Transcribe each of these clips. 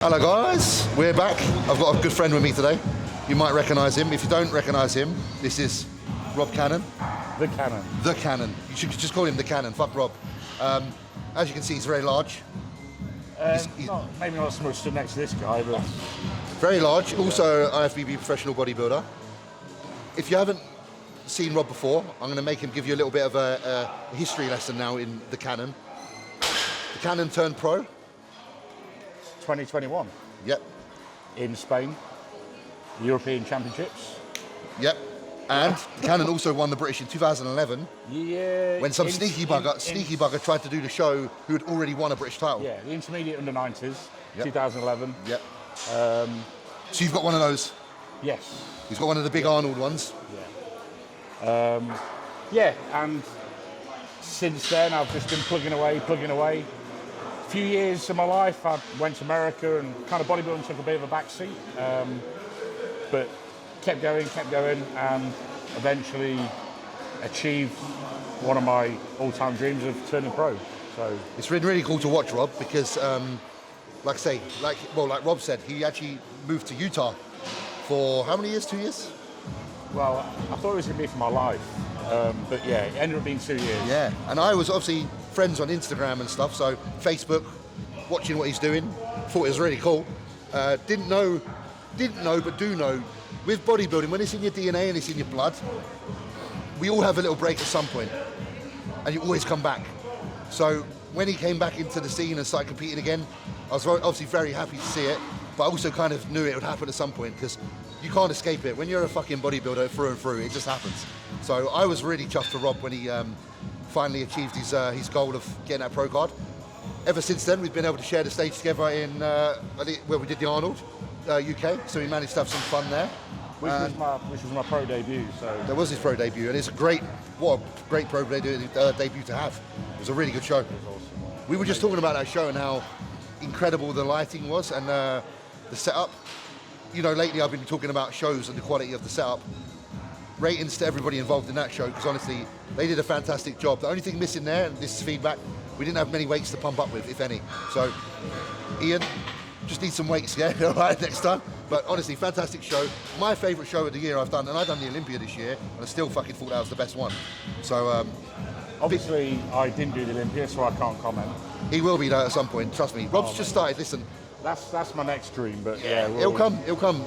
Hello guys, we're back. I've got a good friend with me today. You might recognise him. If you don't recognise him, this is Rob Cannon. The Cannon. The Cannon. You should just call him The Cannon, fuck Rob. As you can see, he's very large. Maybe not so much stood next to this guy, but... Very large, also IFBB professional bodybuilder. If you haven't seen Rob before, I'm going to make him give you a little bit of a history lesson now in The Cannon. The Cannon turned pro. 2021. Yep. In Spain. European Championships. Yep. And The Cannon also won the British in 2011. Yeah. When some sneaky bugger tried to do the show who had already won a British title. Yeah, the intermediate under 90s, yep. 2011. Yep. So you've got one of those? Yes. He's got one of the big Arnold ones? Yeah. Yeah, and since then I've just been plugging away. A few years of my life I went to America and kind of bodybuilding took a bit of a backseat. But kept going, and eventually achieved one of my all-time dreams of turning pro. So it's been really cool to watch Rob because, like Rob said, he actually moved to Utah for how many years? 2 years? Well, I thought it was going to be for my life, but yeah, it ended up being 2 years. Yeah, and I was obviously friends on Instagram and stuff, so Facebook, watching what he's doing, thought it was really cool. Didn't know, but do know. With bodybuilding, when it's in your DNA and it's in your blood, we all have a little break at some point, and you always come back. So when he came back into the scene and started competing again, I was obviously very happy to see it, but I also kind of knew it would happen at some point because you can't escape it. When you're a fucking bodybuilder through and through, it just happens. So I was really chuffed for Rob when he finally achieved his goal of getting that pro card. Ever since then, we've been able to share the stage together in where we did the Arnold. UK, so we managed to have some fun there. Which was my pro debut. So that was his pro debut, and it's what a great pro debut to have. It was a really good show. It was awesome. We were just talking about that show and how incredible the lighting was and the setup. You know, lately I've been talking about shows and the quality of the setup. Ratings to everybody involved in that show, because honestly, they did a fantastic job. The only thing missing there, and this is feedback, we didn't have many weights to pump up with, if any. So, Ian, just need some weights, yeah? All right, next time. But honestly, fantastic show. My favourite show of the year I've done, and I've done the Olympia this year, and I still fucking thought that was the best one. So, obviously, I didn't do the Olympia, so I can't comment. He will be there at some point, trust me. Rob's just started, listen. That's my next dream, but yeah. It'll come.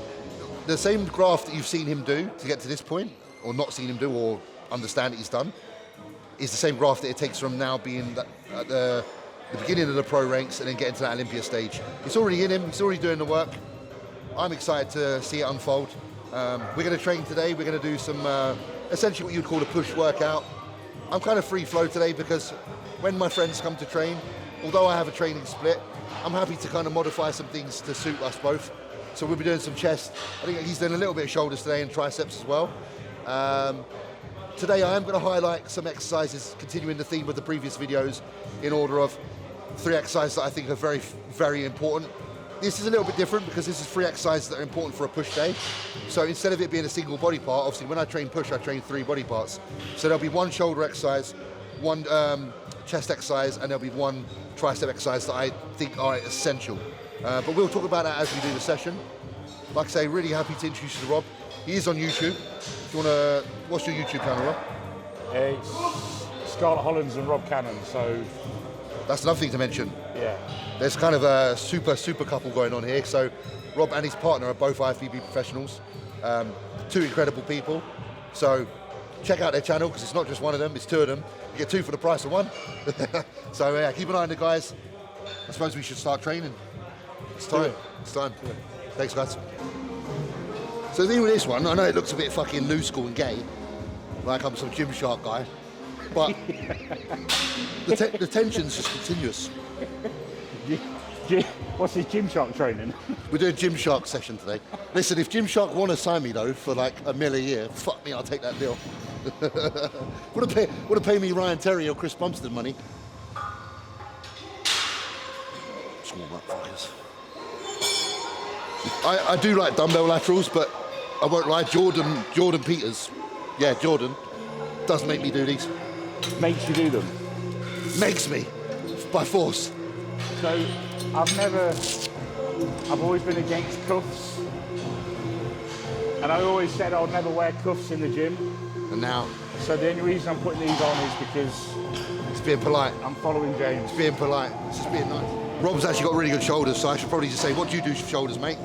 The same graph that you've seen him do to get to this point, or not seen him do, or understand that he's done, is the same graph that it takes from now being at the beginning of the pro ranks and then getting to that Olympia stage. It's already in him, he's already doing the work. I'm excited to see it unfold. We're going to train today, we're going to do some, essentially what you'd call a push workout. I'm kind of free flow today because when my friends come to train, although I have a training split, I'm happy to kind of modify some things to suit us both. So we'll be doing some chest. I think he's doing a little bit of shoulders today and triceps as well. Today I am going to highlight some exercises, continuing the theme of the previous videos, in order of 3 exercises that I think are very, very important. This is a little bit different because this is 3 exercises that are important for a push day. So instead of it being a single body part, obviously when I train push, I train 3 body parts. So there'll be 1 shoulder exercise, 1 chest exercise, and there'll be 1 tricep exercise that I think are essential. But we'll talk about that as we do the session. Like I say, really happy to introduce you to Rob. He is on YouTube. If you wanna, what's your YouTube channel, Rob? It's Scarlett Hollins and Rob Cannon, so... That's another thing to mention. Yeah. There's kind of a super couple going on here. So Rob and his partner are both IFBB professionals. 2 incredible people. So check out their channel, because it's not just one of them, it's 2 of them. You get 2 for the price of 1. So yeah, keep an eye on the guys. I suppose we should start training. It's time. It's time. Thanks, guys. So the thing with this one, I know it looks a bit fucking new school and gay, like I'm some Gymshark guy, but the tension's just continuous. What's his Gymshark training? We're doing Gymshark session today. Listen, if Gymshark want to sign me though for like $1 million a year, fuck me, I'll take that deal. Would have paid me Ryan Terry or Chris Bumstead money. Small motherfuckers. I do like dumbbell laterals, but I won't lie, Jordan Peters, yeah, Jordan, does make me do these. Makes you do them? Makes me, by force. So, I've never I've always been against cuffs. And I always said I'd never wear cuffs in the gym. And now? So the only reason I'm putting these on is because... It's being polite. I'm following James. It's being polite. It's just being nice. Rob's actually got really good shoulders, so I should probably just say, what do you do for shoulders, mate?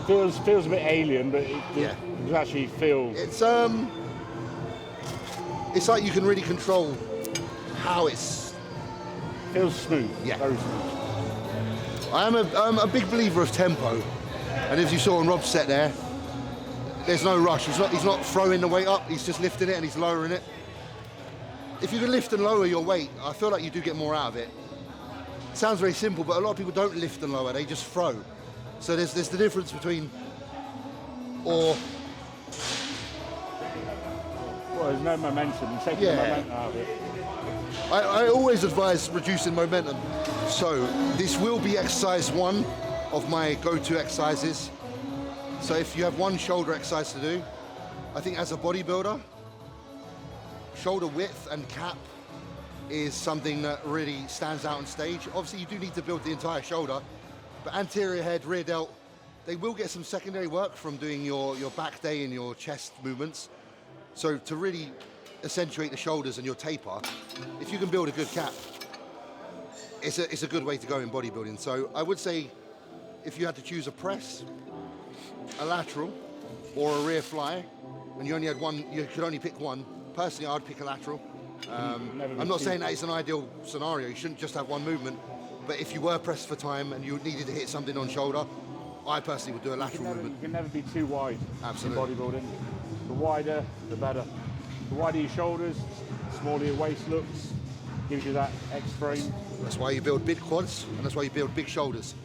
It feels a bit alien, but it does actually feel... It's like you can really control how it's... Feels smooth. Yeah. Very smooth. I'm a big believer of tempo. And as you saw on Rob's set there, there's no rush. He's not throwing the weight up, he's just lifting it and he's lowering it. If you can lift and lower your weight, I feel like you do get more out of it. It sounds very simple, but a lot of people don't lift and lower, they just throw. So there's the difference between, Well, there's no momentum, you're taking the momentum out of it. I always advise reducing momentum. So this will be exercise 1 of my go-to exercises. So if you have one shoulder exercise to do, I think as a bodybuilder, shoulder width and cap is something that really stands out on stage. Obviously you do need to build the entire shoulder, but anterior head, rear delt, they will get some secondary work from doing your back day and your chest movements. So to really accentuate the shoulders and your taper, if you can build a good cap, it's a good way to go in bodybuilding. So I would say if you had to choose a press, a lateral, or a rear fly, and you only had one, you could only pick one, personally I'd pick a lateral. I'm not saying that it's an ideal scenario, you shouldn't just have one movement, but if you were pressed for time and you needed to hit something on shoulder, I personally would do a lateral movement. You can never be too wide Absolutely. in bodybuilding. The wider, the better. The wider your shoulders, the smaller your waist looks, gives you that X frame. That's why you build big quads, and that's why you build big shoulders,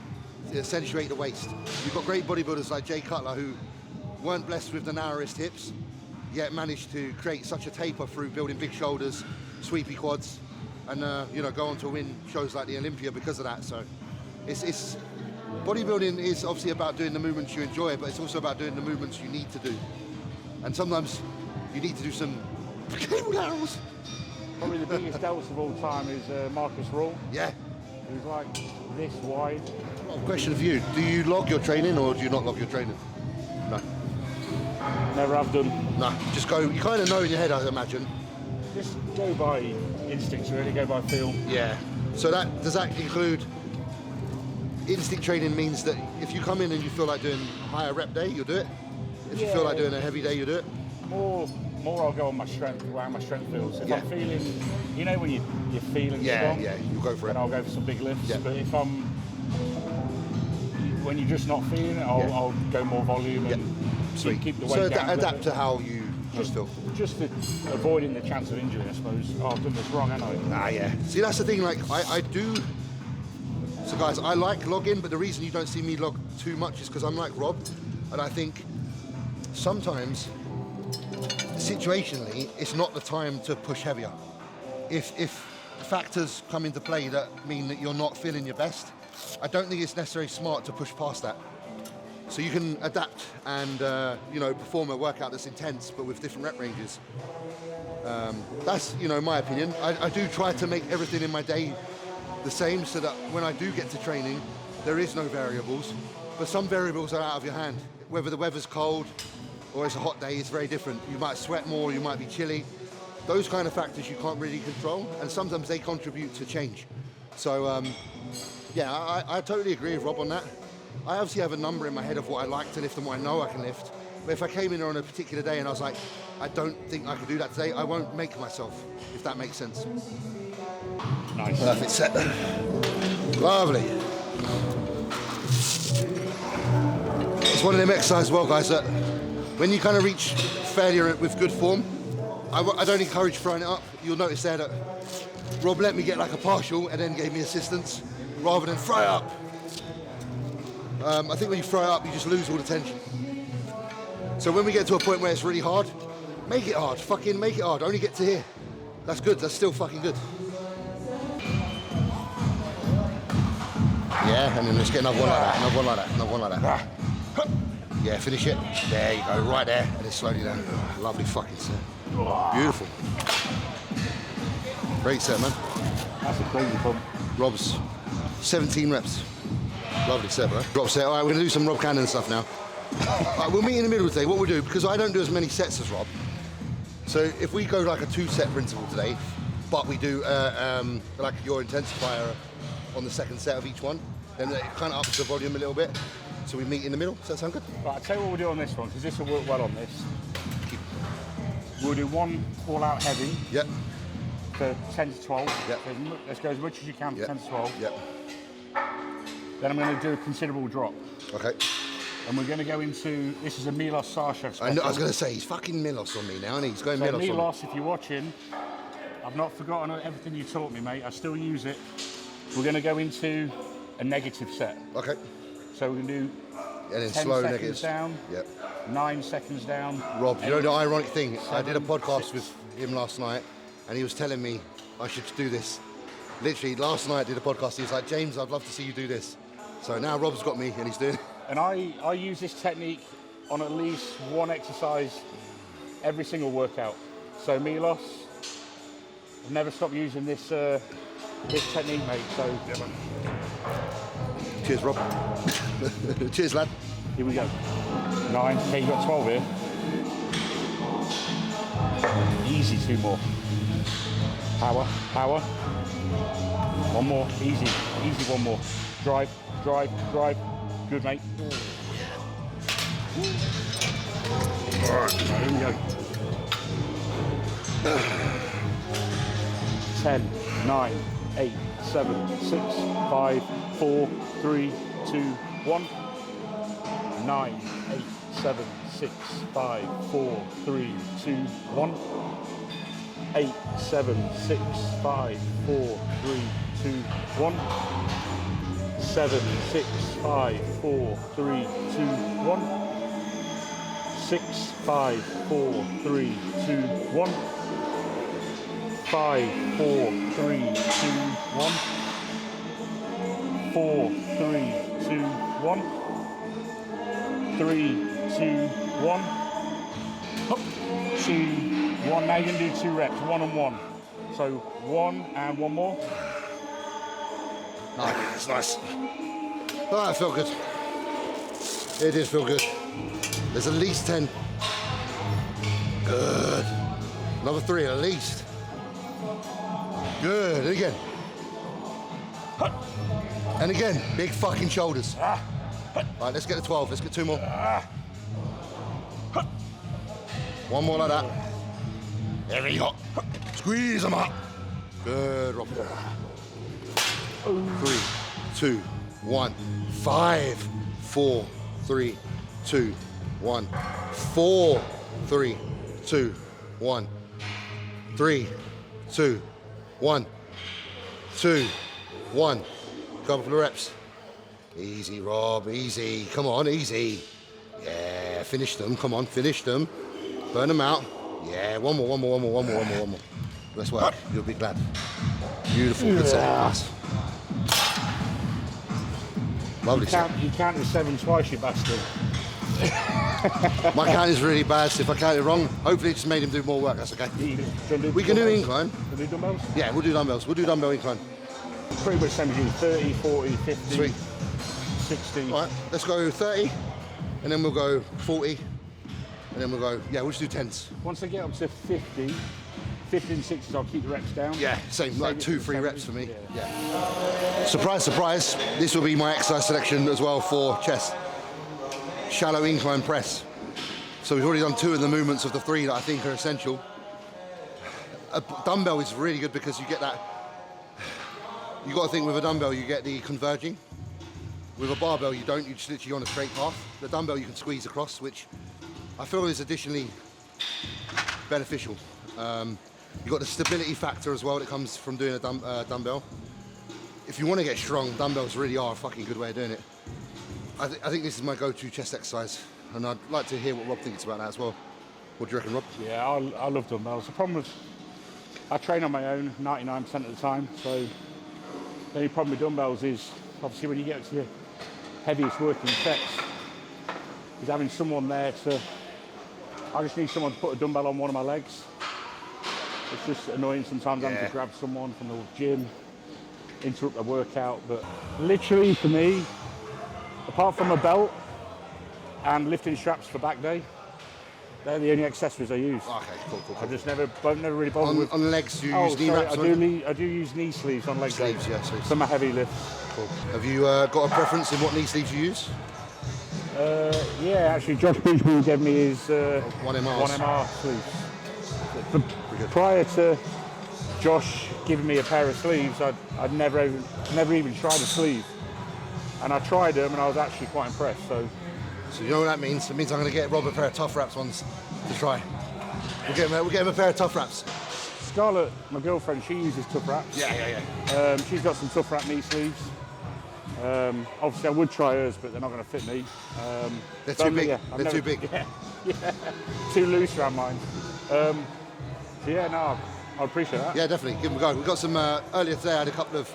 to accentuate the waist. You've got great bodybuilders like Jay Cutler who weren't blessed with the narrowest hips, yet managed to create such a taper through building big shoulders, sweepy quads, and go on to win shows like the Olympia because of that. So it's bodybuilding is obviously about doing the movements you enjoy, but it's also about doing the movements you need to do. And sometimes you need to do some cable laterals. Probably the biggest delts of all time is Marcus Rawl. Yeah. Who's like this wide. Question for you, do you log your training or do you not log your training? No. Never have done. No, just go, you kind of know in your head, I imagine. Just go by instincts, really, go by feel. Yeah. So does that include, instinct training means that if you come in and you feel like doing a higher rep day, you'll do it? If you feel like doing a heavy day, you'll do it? More I'll go on my strength, how my strength feels. If I'm feeling, when you're feeling strong, you'll go for it. Then I'll go for some big lifts. Yeah. But when you're just not feeling it, I'll go more volume and keep the weight down. So adapt to how you feel. Just avoiding the chance of injury, I suppose. Oh, I've done this wrong, haven't I? Yeah. See, that's the thing, like, I do... So guys, I like logging, but the reason you don't see me log too much is because I'm like Rob, and I think sometimes, situationally, it's not the time to push heavier. If factors come into play that mean that you're not feeling your best, I don't think it's necessarily smart to push past that. So you can adapt and perform a workout that's intense, but with different rep ranges. That's my opinion. I do try to make everything in my day the same, so that when I do get to training, there is no variables. But some variables are out of your hand. Whether the weather's cold or it's a hot day, it's very different. You might sweat more, you might be chilly. Those kind of factors you can't really control, and sometimes they contribute to change. So I totally agree with Rob on that. I obviously have a number in my head of what I like to lift and what I know I can lift. But if I came in on a particular day and I was like, I don't think I could do that today, I won't make myself, if that makes sense. Nice. Perfect set. Lovely. It's one of them exercises as well, guys, that when you kind of reach failure with good form, I don't encourage throwing it up. You'll notice there that Rob let me get like a partial and then gave me assistance rather than throw it up. I think when you throw it up, you just lose all the tension. So when we get to a point where it's really hard, make it hard. Fucking make it hard. Only get to here. That's good. That's still fucking good. Yeah, and then let's get another one like that, another one like that, another one like that. Yeah, finish it. There you go, right there, and then slowly down. Lovely fucking set. Beautiful. Great set, man. That's a crazy pump. Rob's 17 reps. Lovely set, bro. Drop set. All right, we're going to do some Rob Cannon stuff now. All right, we'll meet in the middle today. What we'll do, because I don't do as many sets as Rob, so if we go like a 2-set principle today, but we do like your intensifier on the second set of each one, then it kind of ups the volume a little bit. So we meet in the middle. Does that sound good? Right, I'll tell you what we'll do on this one, because this will work well on this. We'll do one all-out heavy. Yep. For 10 to 12. Yep. So let's go as much as you can for Yep. 10 to 12. Yep. Then I'm going to do a considerable drop. Okay. And we're going to go into, this is a LOUIS-ARJUNA special. I know, I was going to say, he's fucking Milos on me now, and he's going So Milos on me. Milos, if you're watching, I've not forgotten everything you taught me, mate. I still use it. We're going to go into a negative set. Okay. So we're going to do And then 10 slow seconds negatives. down, Yep. 9 seconds down. Rob, you know the ironic thing? I did a 7, podcast 6. with him last night, and he was telling me I should do this. Literally, last night I did a podcast. He was like, James, I'd love to see you do this. So now Rob's got me, and he's doing it. And I use this technique on at least one exercise every single workout. So Milos, I've never stopped using this this technique, mate. So yeah, man. Cheers, Rob. Cheers, lad. Here we go. 9. Okay, you got 12 here. Easy, 2 more. Power, power. 1 more. Easy, easy, 1 more. Drive, drive, drive. Good, mate. All right, here we go. 10, 9, 8, 7, 6, 5, 4, 3, 2, 1. 9, 8, 7, 6, 5, 4, 3, 2, 1. 8, 7, 6, 5, 4, 3, 2, 1. 7, 6, 5, 4, 3, 2, 1. 6, 5, 4, 3, 2, 1. 5, 4, 3, 2, 1. 4, 3, 2, 1. 3, 2, 1. Up, 2, 1. Now you're going to do 2 reps, 1 and 1. So 1 and 1 more. Ah, it's nice. Oh, that felt good. It did feel good. There's at least 10. Good. Another 3 at least. Good. And again. And again. Big fucking shoulders. All right, let's get to 12. Let's get 2 more. 1 more like that. Very hot. Squeeze them up. Good, Rob. 3, 2, 1. 5, 4, 3, 2, 1. 4, 3, 2, 1. 3, 2, 1. 2, 1. Couple of reps. Easy, Rob, easy. Come on, easy. Yeah, finish them. Come on, finish them. Burn them out. Yeah, 1 more, 1 more, 1 more, 1 more, 1 more, 1 more. Let's work. You'll be glad. Beautiful. Good set. Nice. Lovely set. You counted 7 twice, you bastard. My count is really bad, so if I count it wrong, hopefully it just made him do more work. That's okay. We can do incline. Can we do dumbbells? Yeah, we'll do dumbbells. We'll do dumbbell incline. Pretty much same as you. 30, 40, 50, Sweet. 60. All right, let's go 30, and then we'll go 40, and then we'll go, yeah, we'll just do 10s. Once I get up to 50, 50 and 60s, I'll keep the reps down. Yeah, same, like 2, 3 reps for me. Yeah. Yeah. Surprise, surprise, this will be my exercise selection as well for chest. Shallow incline press. So we've already done 2 of the movements of the 3 that I think are essential. A dumbbell is really good because you get that, you got to think with a dumbbell you get the converging. With a barbell you don't, you just literally on a straight path. The dumbbell you can squeeze across, which I feel is additionally beneficial. You've got the stability factor as well that comes from doing a dumbbell. If you want to get strong, dumbbells really are a fucking good way of doing it. I think this is my go-to chest exercise, and I'd like to hear what Rob thinks about that as well. What do you reckon, Rob? Yeah, I love dumbbells. The problem is I train on my own 99% of the time, so the only problem with dumbbells is obviously when you get to your heaviest working sets is having someone there to, I just need someone to put a dumbbell on one of my legs. It's just annoying sometimes having to grab someone from the gym, interrupt the workout, but literally for me, Apart from a belt and lifting straps for back day, they're the only accessories I use. Okay, cool. I just never really bothered with... On legs, do you use knee wraps? I do use knee sleeves on leg sleeves, day. yeah, sleeves. For my heavy lifts. Cool. Have you got a preference in what knee sleeves you use? Yeah, actually, Josh Bridgman gave me his 1MR sleeves. Prior to Josh giving me a pair of sleeves, I'd never even tried a sleeve. And I tried them and I was actually quite impressed. So you know what that means? It means I'm going to get Rob a pair of Tough Wraps ones to try. We'll get him a pair of Tough Wraps. Scarlett, my girlfriend, she uses Tough Wraps. Yeah. She's got some Tough Wrap knee sleeves. Obviously I would try hers, but they're not going to fit me. They're too big. Yeah, they're too big. Yeah. Too loose around mine. So yeah, no, I appreciate that. Yeah, definitely. Give them a go. We got some earlier today. I had a couple of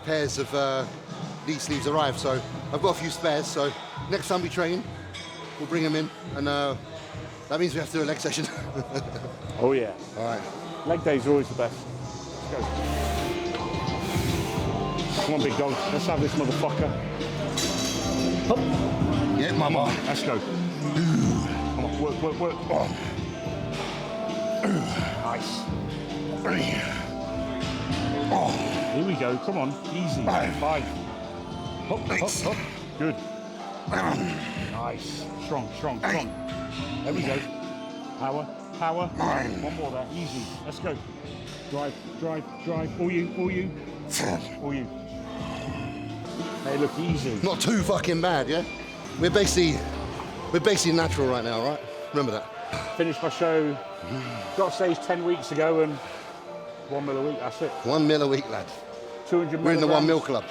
pairs of knee sleeves arrive, so I've got a few spares. So next time we train, we'll bring them in, and that means we have to do a leg session. Oh yeah. All right. Leg days are always the best. Let's go. Come on, big dog. Let's have this motherfucker. Up. Yeah, mama. Let's go. Come on, work. Oh. Nice. Oh. Here we go. Come on, easy. 5. Up. Good. Nice. Strong. There we go. Power. One more there. Easy. Let's go. Drive. All you. They look easy. Not too fucking bad, yeah? We're basically natural right now, right? Remember that. Finished my show, got stage 10 weeks ago, and 1 mil a week, that's it. 1 mil a week, lad. 200 We're in the 1 mil club.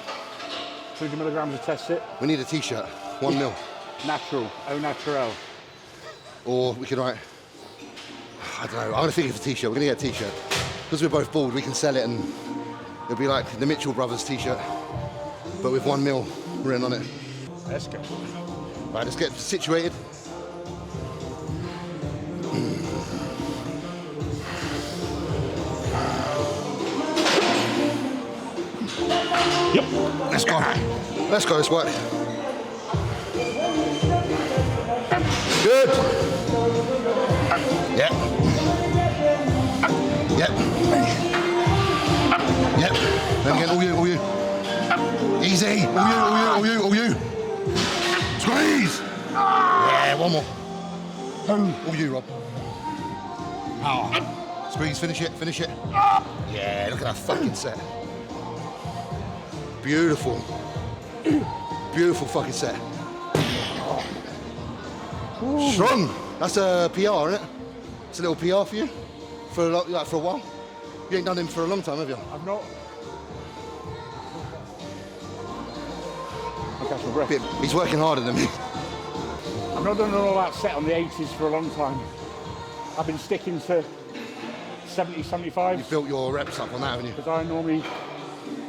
200 milligrams of test it. We need a t-shirt. 1 mil. Natural, au naturel. Or we could write, I don't know, I'm going to think of a t-shirt. We're going to get a t-shirt. Because we're both bald, we can sell it and it'll be like the Mitchell Brothers t-shirt, but with 1 mil written on it. Let's go. Right, let's get situated. Yep. Let's go. Let's work. Good. Yep. Then again, all you. Easy. All you. Squeeze. Yeah, one more. All you, Rob. Power. Squeeze, finish it. Yeah, look at that fucking set. Beautiful fucking set. Strong. That's a PR, isn't it? It's a little PR for you for a while. You ain't done him for a long time, have you? I've not. I'll catch my breath. He's working harder than me. I've not done an all-out set on the 80s for a long time. I've been sticking to 70, 75. You built your reps up on that, haven't you? Because I normally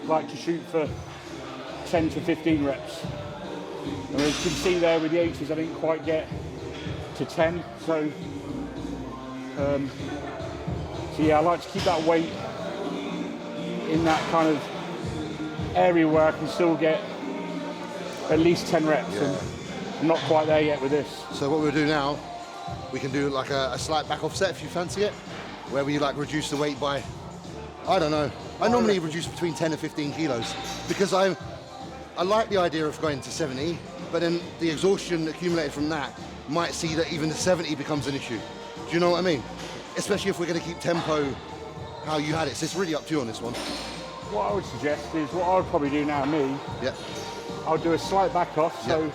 like to shoot for 10 to 15 reps. And as you can see there with the 80s, I didn't quite get to 10. So yeah, I like to keep that weight in that kind of area where I can still get at least 10 reps. Yeah. And I'm not quite there yet with this. So what we'll do now, we can do like a slight back off set if you fancy it, where we like reduce the weight by, I don't know. I normally reduce between 10 and 15 kilos because I like the idea of going to 70, but then the exhaustion accumulated from that might see that even the 70 becomes an issue. Do you know what I mean? Especially if we're going to keep tempo how you had it. So it's really up to you on this one. What I would suggest is what I would probably do now, Yeah. I'll do a slight back off. So Yep.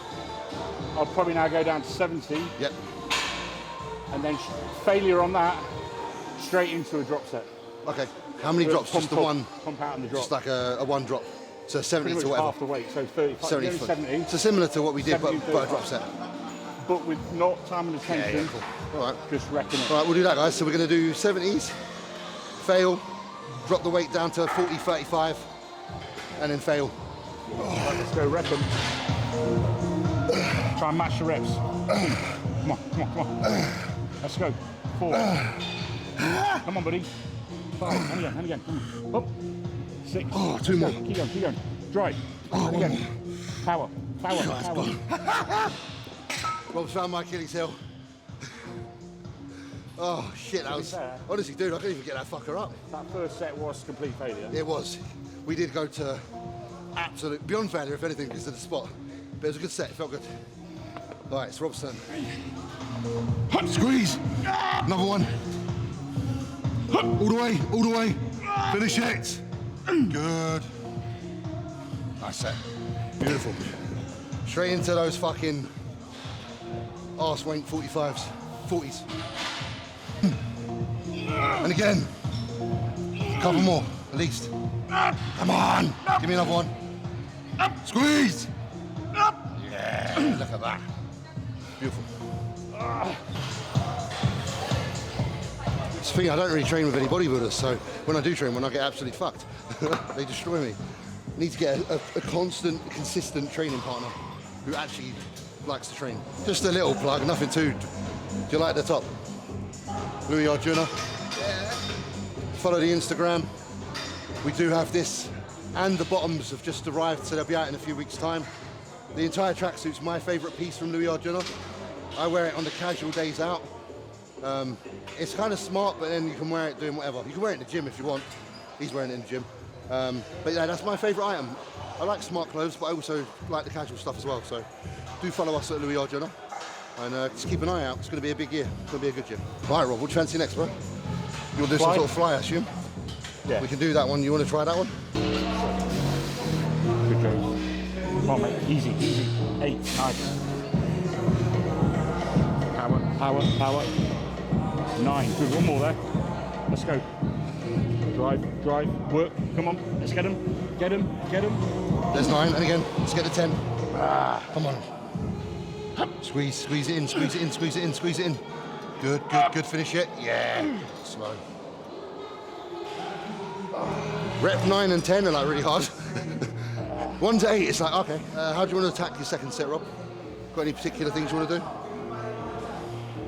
I'll probably now go down to 70. Yep. And then failure on that, straight into a drop set. Okay. How many drops? Just the one? Pump out on the drop. Just like a one drop. So 70 Pretty to much whatever. half the weight, so 35, 70. 70. So similar to what we did, but 70, a drop set. But with not time and attention, All right. just wrecking it. All right, we'll do that, guys. So we're going to do 70s, fail, drop the weight down to 40, 35, and then fail. Right, let's go wreck 'em. Try and match the reps. Come on. Let's go. 4. Come on, buddy. 5. And again. Come on. Up. 6. Oh, 2 more. Keep going. Drive. And again. Power. Power. Rob's found my Achilles heel. Oh shit, that was... Honestly, dude, I couldn't even get that fucker up. That first set was complete failure. It was. We did go to absolute, beyond failure, if anything, because of the spot. But it was a good set, it felt good. All right, it's Rob's turn. Squeeze. Another one. All the way. Finish it. Good. Nice set. Beautiful. Straight into those fucking arse wank 45s, 40s. And again, a couple more, at least. Come on, give me another one. Squeeze. Yeah, look at that. Beautiful. It's the thing, I don't really train with any bodybuilders, so when I do train, when I get absolutely fucked, they destroy me. I need to get a constant, consistent training partner who actually likes to train. Just a little plug, nothing too. Do you like the top? LOUIS-ARJUNA. Yeah. Follow the Instagram. We do have this, and the bottoms have just arrived, so they'll be out in a few weeks' time. The entire tracksuit's my favourite piece from LOUIS-ARJUNA. I wear it on the casual days out. It's kind of smart, but then you can wear it doing whatever. You can wear it in the gym if you want. He's wearing it in the gym. But yeah, that's my favourite item. I like smart clothes, but I also like the casual stuff as well. So do follow us at LOUIS-ARJUNA. And just keep an eye out. It's going to be a big year. It's going to be a good year. All right, Rob, what do you fancy next, bro? You'll do some sort of fly, I assume? Yeah. We can do that one. You want to try that one? Good go. Come on, mate. Easy. 8. Nice. Power. 9. Good. One more there. Let's go. Drive. Work. Come on. Let's get him. Get him. There's 9. And again, let's get to 10. Come on. Squeeze it in. Good. Finish it. Yeah. Slow. Rep 9 and 10 are like really hard. 1 to 8, it's like, okay. How do you want to attack your second set, Rob? Got any particular things you want to do?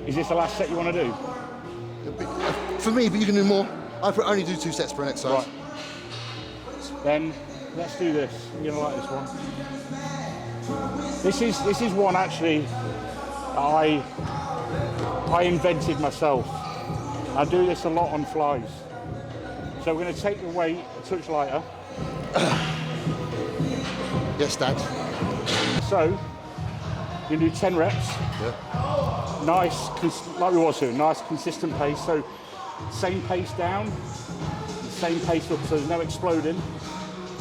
Is this the last set you want to do? For me, but you can do more. I only do 2 sets per an exercise. Right. Then let's do this. You're gonna like this one. This is one actually I invented myself. I do this a lot on flies. So we're going to take the weight a touch lighter. Yes, Dad. So you do 10 reps. Yeah. Nice, like we was doing, nice consistent pace. So same pace down, same pace up. So there's no exploding.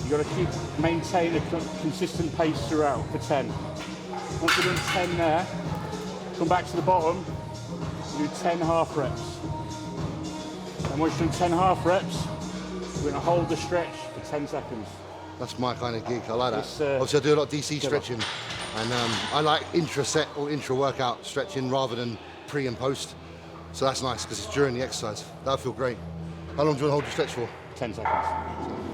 You've got to maintain a consistent pace throughout for 10. Once you're doing 10 there, come back to the bottom, do 10 half reps. And once you've done 10 half reps, we're going to hold the stretch for 10 seconds. That's my kind of gig, I like that. Obviously I do a lot of DC stretching, and I like intra-set or intra-workout stretching rather than pre and post. So that's nice, because it's during the exercise. That'll feel great. How long do you want to hold your stretch for? 10 seconds.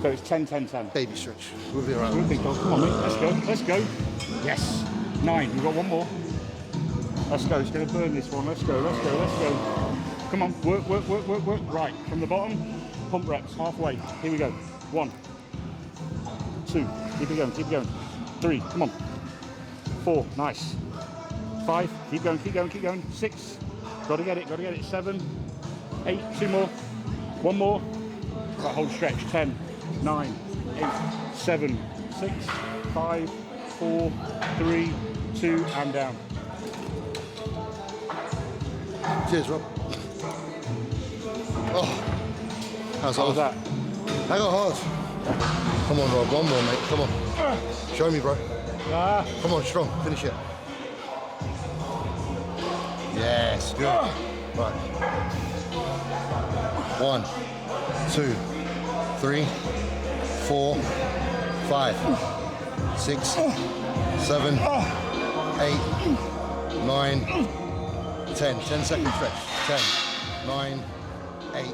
So it's 10. Baby stretch. We'll be all right. Come on, mate. Let's go. Yes. 9. We've got one more. Let's go. It's going to burn this one. Let's go. Come on. Work. Right. From the bottom, pump reps. Halfway. Here we go. 1, 2. Keep it going. 3. Come on. 4. Nice. 5. Keep going. 6. Got to get it. 7. 8. 2 more. 1 more. Right, hold stretch. 10, 9, 8, 7, 6, 5, 4, 3, 2, and down. Cheers, Rob. Oh, How was that? I got hard. Come on, Rob. 1 more, mate. Come on. Show me, bro. Come on, strong. Finish it. Yes, good. Right. 1, 2, 3, 4, 5, 6, 7, 8, 9, 10. 10 second stretch. 10, 9, 8,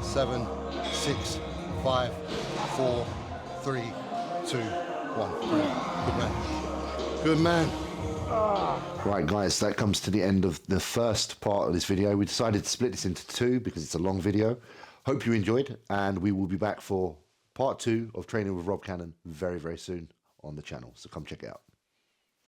7, 6, 5, 4, 3, 2, 1. Good man. Right, guys, that comes to the end of the first part of this video. We decided to split this into 2 because it's a long video. Hope you enjoyed, and we will be back for part 2 of training with Rob Cannon very, very soon on the channel. So come check it out.